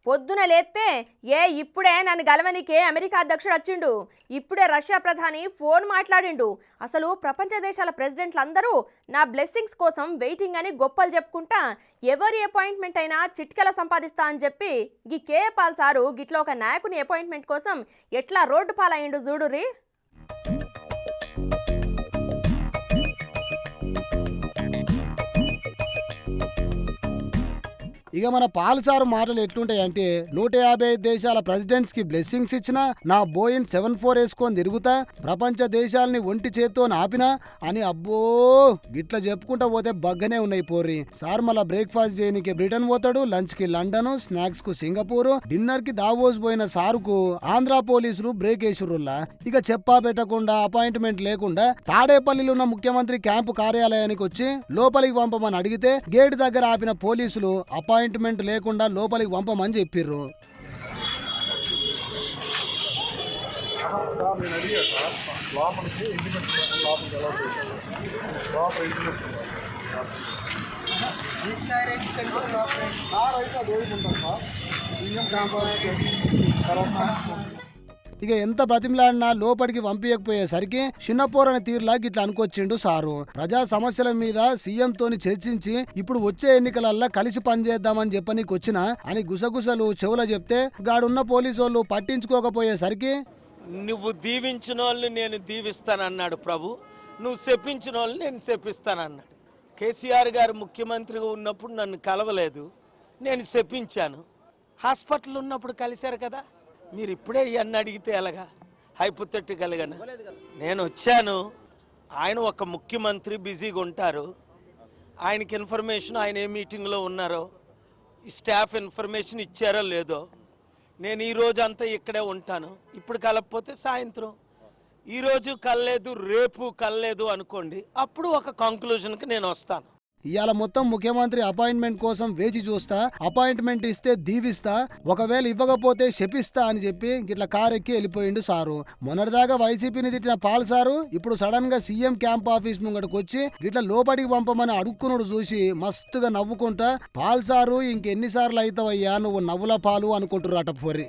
పొద్దున లేస్తే ఇప్పుడే నన్ను గలవనికే అమెరికా అధ్యక్షుడు వచ్చిండు, ఇప్పుడే రష్యా ప్రధాని ఫోన్ మాట్లాడిండు, అసలు ప్రపంచ దేశాల ప్రెసిడెంట్లందరూ నా బ్లెస్సింగ్స్ కోసం వెయిటింగ్ అని గొప్పలు చెప్పుకుంటా ఎవరి అపాయింట్మెంట్ అయినా చిట్కెల సంపాదిస్తా అని చెప్పి గీ కేఏ పాల్ సారు గిట్లా ఒక నాయకుని అపాయింట్మెంట్ కోసం ఎట్లా రోడ్డు పాలయ్యిండు చూడుర్రి. ఇక మన పాల్సారు మాటలు ఎట్లుంటాయంటే 155 దేశాల ప్రెసిడెంట్స్ కి బ్లెస్సింగ్స్ ఇచ్చినా, నా బోయింగ్ 74 వేసుకొని తిరుగుతా, ప్రపంచ దేశాలని ఒంటి చేత్తో ఆపినా అని అబ్బో గిట్లా చెప్పుకుంటా పోతే బగ్గనే ఉన్నాయి పోర్రి. సార్ మళ్ళా బ్రేక్ఫాస్ట్ చేయనికి బ్రిటన్ పోతాడు, లంచ్ కి లండన్, స్నాక్స్ కు సింగపూర్, డిన్నర్ కి దావోస్ పోయిన సారుకు ఆంధ్ర పోలీసులు బ్రేక్ వేసురుల్లా. ఇక చెప్పా పెట్టకుండా అపాయింట్మెంట్ లేకుండా తాడేపల్లిలో ఉన్న ముఖ్యమంత్రి క్యాంపు కార్యాలయానికి వచ్చి లోపలికి పంపమని అడిగితే గేట్ దగ్గర ఆపిన పోలీసులు అపాయింట్మెంట్ లేకుండా లోపలికి పంపమని చెప్పిర్రు. ఇక ఎంత బ్రతిమలాడినా లోపలికి పంపించకపోయేసరికి చిన్నపోరని తీరులా గిట్లా అనుకొచ్చిండు సారు. ప్రజా సమస్యల మీద సీఎం తోని చర్చించి ఇప్పుడు వచ్చే ఎన్నికలల్లా కలిసి పనిచేద్దామని చెప్పనీకి వచ్చినా అని గుసగుసలు చెవుల చెప్తే గాడున్న పోలీసు వాళ్ళు పట్టించుకోకపోయేసరికి నువ్వు దీవించిన వాళ్ళు నేను దీవిస్తానన్నాడు ప్రభు, నువ్వు శపించిన వాళ్ళు నేను శపిస్తానన్నాడు. కేసీఆర్ గారు ముఖ్యమంత్రిగా ఉన్నప్పుడు నన్ను కలవలేదు, నేను శపించాను. హాస్పిటల్ ఉన్నప్పుడు కలిశారు కదా, మీరు ఇప్పుడే ఇవన్నీ అడిగితే ఎలాగా? హైపోథెటికల్గా నేను వచ్చాను. ఆయన ఒక ముఖ్యమంత్రి బిజీగా ఉంటారు, ఆయనకి ఇన్ఫర్మేషన్ ఆయన ఏ మీటింగ్లో ఉన్నారో స్టాఫ్ ఇన్ఫర్మేషన్ ఇచ్చారో లేదో. నేను ఈరోజు అంతా ఇక్కడే ఉంటాను, ఇప్పుడు కలపపోతే సాయంత్రం, ఈరోజు కలలేదు రేపు కలలేదు అనుకోండి, అప్పుడు ఒక కంక్లూజన్కి నేను వస్తాను. ఇవాళ మొత్తం ముఖ్యమంత్రి అపాయింట్మెంట్ కోసం వేచి చూస్తా, అపాయింట్మెంట్ ఇస్తే దీవిస్తా, ఒకవేళ ఇవ్వకపోతే శపిస్తా అని చెప్పి గిట్లా కారెక్కి వెళ్ళిపోయిండు సారు. మొన్నటిదాకా వైసీపీని తిట్టిన పాల్ సారు ఇప్పుడు సడన్ గా సీఎం క్యాంప్ ఆఫీస్ ముంగడికి వచ్చి గిట్లా లోపలికి పంపమని అడుక్కునుడు చూసి మస్తుగా నవ్వుకుంటా పాల్ సారు ఇంకెన్నిసార్లు అవుతావయ్యా నువ్వు నవ్వుల పాలు అనుకుంటున్నారట పోరి.